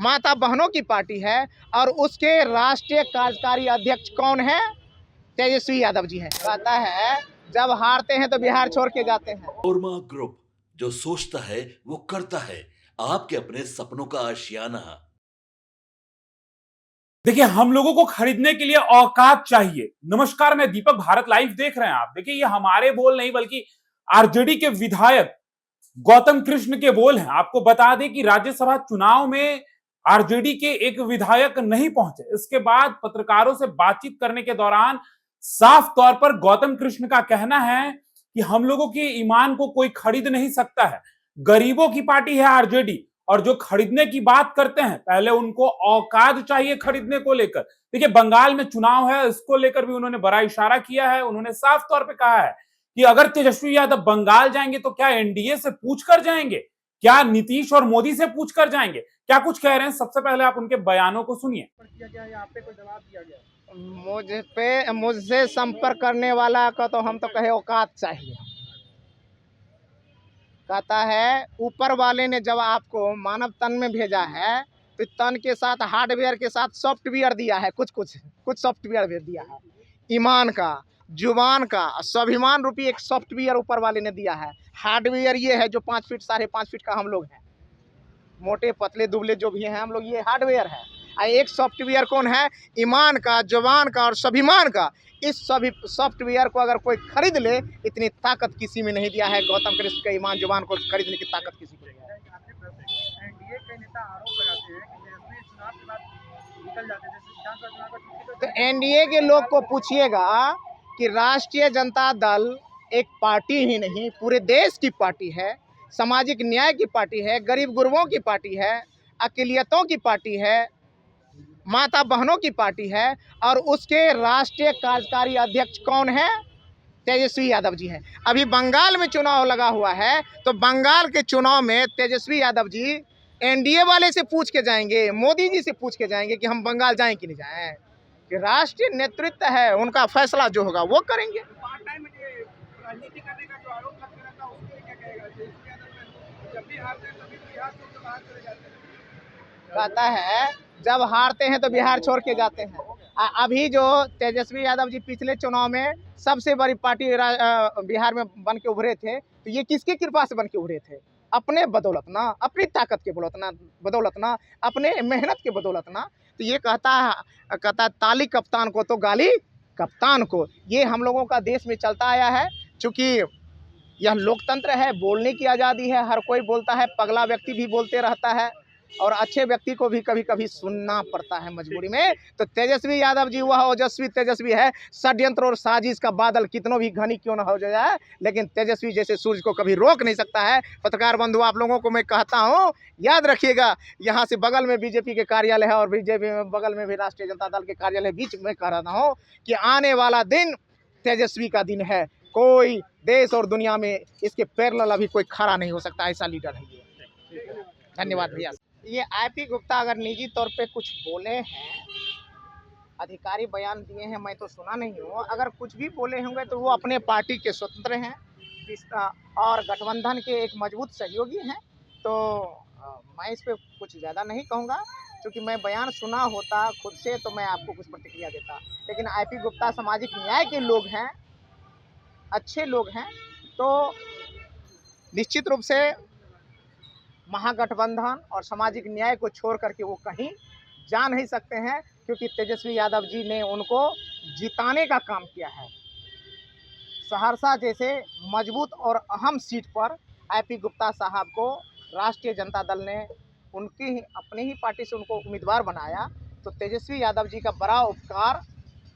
माता बहनों की पार्टी है और उसके राष्ट्रीय कार्यकारी अध्यक्ष कौन है? तेजस्वी यादव जी हैं। कहता है जब हारते हैं तो बिहार छोड़ के जाते हैं। ओरमा ग्रुप, जो सोचता है वो करता है। आपके अपने सपनों का आशियाना। देखिए, हम लोगों को खरीदने के लिए औकात चाहिए। नमस्कार, मैं दीपक, भारत लाइव देख रहे हैं आप। देखिए, ये हमारे बोल नहीं बल्कि आरजेडी के विधायक गौतम कृष्ण के बोल हैं। आपको बता दें कि राज्यसभा चुनाव में आरजेडी के एक विधायक नहीं पहुंचे। इसके बाद पत्रकारों से बातचीत करने के दौरान साफ तौर पर गौतम कृष्ण का कहना है कि हम लोगों के ईमान को कोई खरीद नहीं सकता है। गरीबों की पार्टी है आरजेडी, और जो खरीदने की बात करते हैं, पहले उनको औकात चाहिए खरीदने को लेकर। देखिए, बंगाल में चुनाव है, इसको लेकर भी उन्होंने बड़ा इशारा किया है। उन्होंने साफ तौर पे कहा है कि अगर तेजस्वी यादव बंगाल जाएंगे तो क्या एनडीए से पूछ कर जाएंगे, क्या नीतीश और मोदी से पूछ कर जाएंगे, क्या कुछ कह रहे हैं। सबसे पहले आप उनके बयानों को सुनिए। मुझसे संपर्क करने वाला का तो हम तो कहे औकात चाहिए। कहता है ऊपर वाले ने जब आपको मानव तन में भेजा है तो तन के साथ हार्डवेयर के साथ सॉफ्टवेयर दिया है। कुछ सॉफ्टवेयर भी दिया है। ईमान का, जुबान का, स्वाभिमान रूपी एक सॉफ्टवेयर ऊपर वाले ने दिया है। हार्डवेयर ये है जो 5 फीट 5.5 फीट का हम लोग हैं, मोटे पतले दुबले जो भी हैं हम लोग, ये हार्डवेयर है। और एक सॉफ्टवेयर कौन है? ईमान का, जुबान का और स्वाभिमान का। इस सभी सॉफ्टवेयर को अगर कोई खरीद ले, इतनी ताकत किसी में नहीं दिया है। गौतम कृष्ण के ईमान जुबान को खरीदने की ताकत किसी को नहीं है। एनडीए के नेता आरोप लगाते हैं कि तेजस्वी चुनाव के बाद निकल जाते हैं, जैसे विधानसभा चुनाव का। तो एनडीए के लोग को पूछिएगा कि राष्ट्रीय जनता दल एक पार्टी ही नहीं, पूरे देश की पार्टी है, सामाजिक न्याय की पार्टी है, गरीब गुरबों की पार्टी है, अक़लियतों की पार्टी है, माता बहनों की पार्टी है और उसके राष्ट्रीय कार्यकारी अध्यक्ष कौन है? तेजस्वी यादव जी हैं। अभी बंगाल में चुनाव लगा हुआ है तो बंगाल के चुनाव में तेजस्वी यादव जी एनडीए वाले से पूछ के जाएंगे, मोदी जी से पूछ के जाएंगे कि हम बंगाल जाएं कि नहीं जाएं। कि राष्ट्रीय नेतृत्व है, उनका फैसला जो होगा वो करेंगे। राजनीति करने का जो आरोप लग रहा था, उसके लिए क्या कहेगा? तेजस्वी यादव जब भी हारते हैं तभी बिहार छोड़ के बाहर चले जाते हैं। कहता है जब हारते हैं तो बिहार छोड़ के जाते हैं। अभी जो तेजस्वी यादव जी पिछले चुनाव में सबसे बड़ी पार्टी बिहार में बन के उभरे थे, तो ये किसकी कृपा से बन के उभरे थे? अपने बदौलत ना, अपनी ताकत के बदौलत ना, अपने मेहनत के बदौलत ना। तो ये कहता ताली कप्तान को तो गाली कप्तान को। ये हम लोगों का देश में चलता आया है। चूँकि यह लोकतंत्र है, बोलने की आज़ादी है, हर कोई बोलता है, पगला व्यक्ति भी बोलते रहता है और अच्छे व्यक्ति को भी कभी कभी सुनना पड़ता है मजबूरी में। तो तेजस्वी यादव जी वह ओजस्वी तेजस्वी है। षड्यंत्र और साजिश का बादल कितनों भी घनी क्यों न हो जाए, लेकिन तेजस्वी जैसे सूरज को कभी रोक नहीं सकता है। पत्रकार बंधु, आप लोगों को मैं कहता हूँ, याद रखिएगा, यहाँ से बगल में बीजेपी के कार्यालय है और बीजेपी में बगल में भी राष्ट्रीय जनता दल के कार्यालय, बीच में कह रहा हूँ कि आने वाला दिन तेजस्वी का दिन है। कोई देश और दुनिया में इसके पैरेलल अभी कोई खड़ा नहीं हो सकता, ऐसा लीडर है ये। धन्यवाद भैया। ये आईपी गुप्ता अगर निजी तौर पे कुछ बोले हैं, अधिकारी बयान दिए हैं, मैं तो सुना नहीं हूँ। अगर कुछ भी बोले होंगे तो वो अपने पार्टी के स्वतंत्र हैं और गठबंधन के एक मजबूत सहयोगी हैं। तो मैं इस पर कुछ ज़्यादा नहीं कहूँगा, क्योंकि मैं बयान सुना होता खुद से तो मैं आपको कुछ प्रतिक्रिया देता। लेकिन आईपी गुप्ता सामाजिक न्याय के लोग हैं, अच्छे लोग हैं, तो निश्चित रूप से महागठबंधन और सामाजिक न्याय को छोड़ करके वो कहीं जा नहीं सकते हैं, क्योंकि तेजस्वी यादव जी ने उनको जिताने का काम किया है। सहरसा जैसे मजबूत और अहम सीट पर आईपी गुप्ता साहब को राष्ट्रीय जनता दल ने उनकी अपनी ही पार्टी से उनको उम्मीदवार बनाया। तो तेजस्वी यादव जी का बड़ा उपकार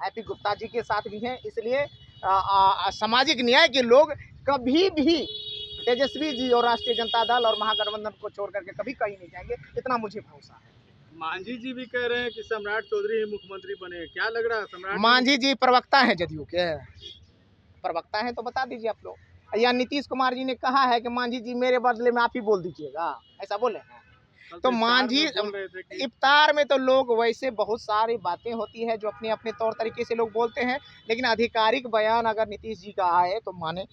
आईपी गुप्ता जी के साथ भी है। इसलिए सामाजिक न्याय के लोग कभी भी तेजस्वी जी और राष्ट्रीय जनता दल और महागठबंधन को छोड़ करके कभी कहीं नहीं जाएंगे, इतना मुझे भरोसा है। मांझी जी भी कह रहे हैं कि सम्राट चौधरी ही मुख्यमंत्री बने, क्या लग रहा है? सम्राट मांझी जी प्रवक्ता हैं, जदयू के प्रवक्ता हैं, तो बता दीजिए आप लोग। या नीतीश कुमार जी ने कहा है कि मांझी जी मेरे बदले में आप ही बोल दीजिएगा, ऐसा बोले हैं। तो मांझी इफ्तार में तो लोग वैसे बहुत सारी बातें होती है जो अपने अपने तौर तरीके से लोग बोलते हैं, लेकिन आधिकारिक बयान अगर नीतीश जी का आए तो माने,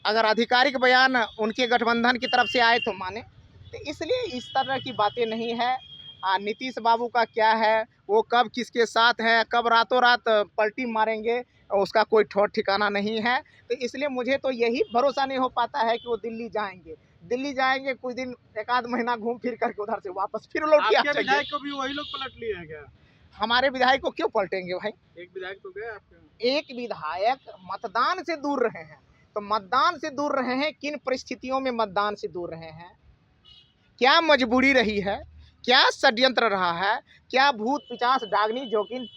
अगर आधिकारिक बयान उनके गठबंधन की तरफ से आए तो माने। तो इसलिए इस तरह की बातें नहीं है। नीतीश बाबू का क्या है, वो कब किसके साथ हैं, कब रातों रात पलटी मारेंगे, उसका कोई ठौर ठिकाना नहीं है। तो इसलिए मुझे तो यही भरोसा नहीं हो पाता है कि वो दिल्ली जाएंगे। दिल्ली जाएंगे, कुछ दिन एक आध महीना घूम फिर करके उधर से वापस फिर लौट के आ आपके जाएंगे। विधायक को भी वही लोग पलट लिए हैं क्या? हमारे विधायक को क्यों पलटेंगे भाई? एक विधायक तो गए आपके। एक विधायक मतदान से दूर रहे हैं, तो मतदान से दूर रहे हैं, किन परिस्थितियों में मतदान से दूर रहे हैं, क्या मजबूरी रही है, क्या षड्यंत्र रहा है, क्या भूत पिचास डागनी जोगिन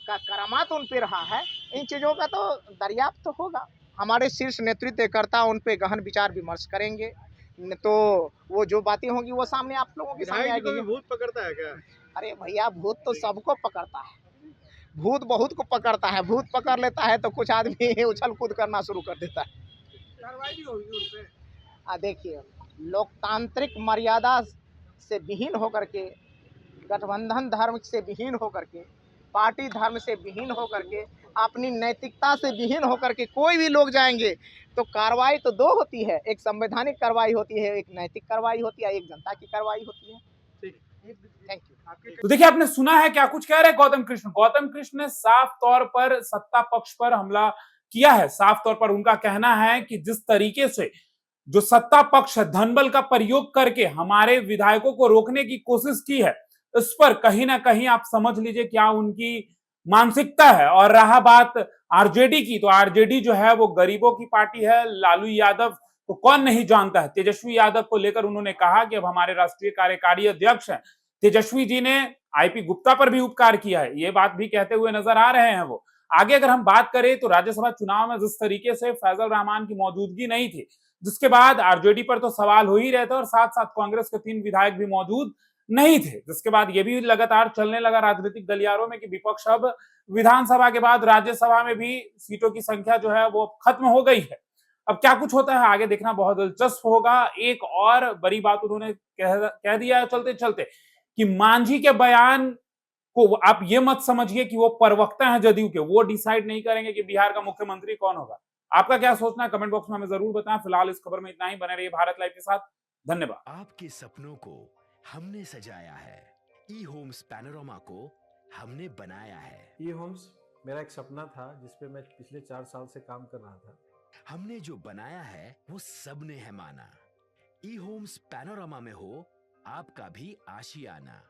का करामात उन पे रहा है, इन चीज़ों का तो दरियाफ्त तो होगा। हमारे शीर्ष नेतृत्वकर्ता उन पे गहन विचार विमर्श करेंगे, तो वो जो बातें होंगी वो सामने आप लोगों के सामने विधायक जी को भी आएगी। भूत पकड़ता है क्या? अरे भैया, भूत तो सबको पकड़ता है, भूत बहुत को पकड़ता है। भूत पकड़ लेता है तो कुछ आदमी उछल कूद करना शुरू कर देता है। कार्रवाई भी होगी उन पे। देखिए, लोकतांत्रिक मर्यादा से विहीन होकर के, गठबंधन धर्म से विहीन होकर के, पार्टी धर्म से विहीन होकर के, अपनी नैतिकता से विहीन होकर के कोई भी लोग जाएंगे तो कार्रवाई तो दो होती है, एक संवैधानिक कार्रवाई होती है, एक नैतिक कार्रवाई होती है, एक जनता की कार्रवाई होती है। Thank you. तो देखिए, आपने सुना है क्या कुछ कह रहे हैं गौतम कृष्ण। गौतम कृष्ण ने साफ तौर पर सत्ता पक्ष पर हमला किया है। साफ तौर पर उनका कहना है कि जिस तरीके से जो सत्ता पक्ष है धनबल का प्रयोग करके हमारे विधायकों को रोकने की कोशिश की है, इस पर कहीं ना कहीं आप समझ लीजिए क्या उनकी मानसिकता है। और रहा बात आरजेडी की, तो आरजेडी जो है वो गरीबों की पार्टी है। लालू यादव को कौन नहीं जानता है। तेजस्वी यादव को लेकर उन्होंने कहा कि अब हमारे राष्ट्रीय कार्यकारी अध्यक्ष हैं। तेजस्वी जी ने आईपी गुप्ता पर भी उपकार किया है, ये बात भी कहते हुए नजर आ रहे हैं वो। आगे अगर हम बात करें तो राज्यसभा चुनाव में जिस तरीके से फैजल रहमान की मौजूदगी नहीं थी, जिसके बाद आरजेडी पर तो सवाल हो ही रहे थे, और साथ साथ कांग्रेस के 3 विधायक भी मौजूद नहीं थे, जिसके बाद ये भी लगातार चलने लगा राजनीतिक गलियारों में कि विपक्ष अब विधानसभा के बाद राज्यसभा में भी सीटों की संख्या जो है वो खत्म हो गई है। अब क्या कुछ होता है आगे देखना बहुत दिलचस्प होगा। एक और बड़ी बात उन्होंने कह दिया है चलते चलते कि मांझी के बयान को आप ये मत समझिए कि वो प्रवक्ता हैं जदयू के, वो डिसाइड नहीं करेंगे कि बिहार का मुख्यमंत्री कौन होगा। आपका क्या सोचना है कमेंट बॉक्स में हमें जरूर बताएं। फिलहाल इस खबर में इतना ही। बने रहिए भारत लाइव के साथ। धन्यवाद। आपके सपनों को हमने सजाया है, ई होम्स पैनोरामा को हमने बनाया है। ई होम्स मेरा एक सपना था जिसपे मैं पिछले 4 साल से काम कर रहा था। हमने जो बनाया है वो सबने है माना। ई होम्स पैनोरामा में हो आपका भी आशियाना।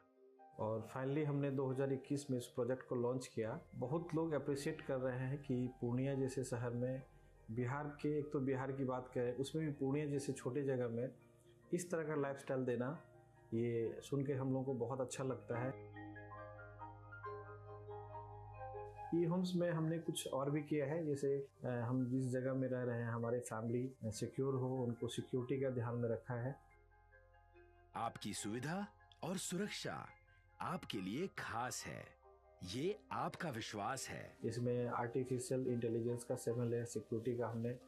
और फाइनली हमने 2021 में इस प्रोजेक्ट को लॉन्च किया। बहुत लोग अप्रिशिएट कर रहे हैं कि पूर्णिया जैसे शहर में, बिहार के, एक तो बिहार की बात करें उसमें भी पूर्णिया जैसे छोटे जगह में इस तरह का लाइफस्टाइल देना, ये सुन के हम लोगों को बहुत अच्छा लगता है। ई होम्स में हमने कुछ और भी किया है, जैसे हम जिस जगह में रह रहे हैं हमारे फैमिली सिक्योर हो, उनको सिक्योरिटी का ध्यान में रखा है। आपकी सुविधा और सुरक्षा आपके लिए खास है, ये आपका विश्वास है। इसमें आर्टिफिशियल इंटेलिजेंस का 7 लेयर सिक्योरिटी का हमने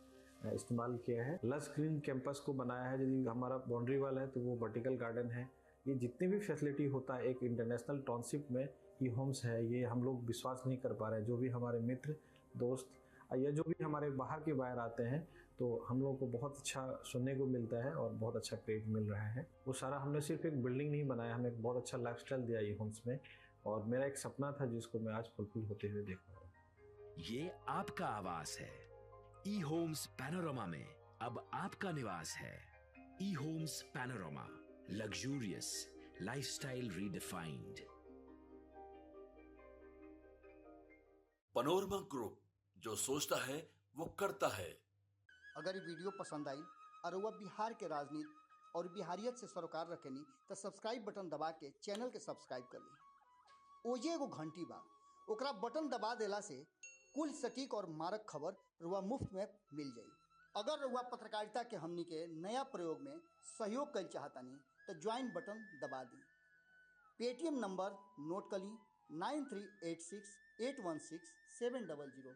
इस्तेमाल किया है। लस ग्रीन कैंपस को बनाया है। यदि हमारा बाउंड्री वाल है तो वो वर्टिकल गार्डन है। ये जितनी भी फैसिलिटी होता है एक इंटरनेशनल टाउनशिप में ई होम्स है, ये हम लोग विश्वास नहीं कर पा रहे हैं। जो भी हमारे मित्र दोस्त या जो भी हमारे बाहर के बाहर आते हैं तो हम लोगों को बहुत अच्छा सुनने को मिलता है और बहुत अच्छा क्रेडिट मिल रहा है। वो सारा हमने सिर्फ एक बिल्डिंग नहीं बनाया, हमें एक बहुत अच्छा लाइफस्टाइल दिया ई होम्स में, और मेरा एक सपना था जिसको मैं आज फुलफिल होते हुए देख रहा हूँ। ये आपका आवास है। ई होम्स पैनोरामा में अब आपका निवास है। E Homes Panorama, luxurious lifestyle redefined. Panorama group, जो सोचता है वो करता है। अगर ये वीडियो पसंद आई और वह बिहार के राजनीति और बिहारियत से सरोकार रखेनी तो सब्सक्राइब बटन दबा के चैनल के सब्सक्राइब कर ली। ओजे एगो घंटी बा, ओकरा बटन दबा देला से कुल सटीक और मारक खबर रुआ मुफ्त में मिल जाई। अगर रुआ पत्रकारिता के हमनी के नया प्रयोग में सहयोग कर चाहतानी तो ज्वाइन बटन दबा दी। पेटीएम नंबर नोट कर ली 9386816700।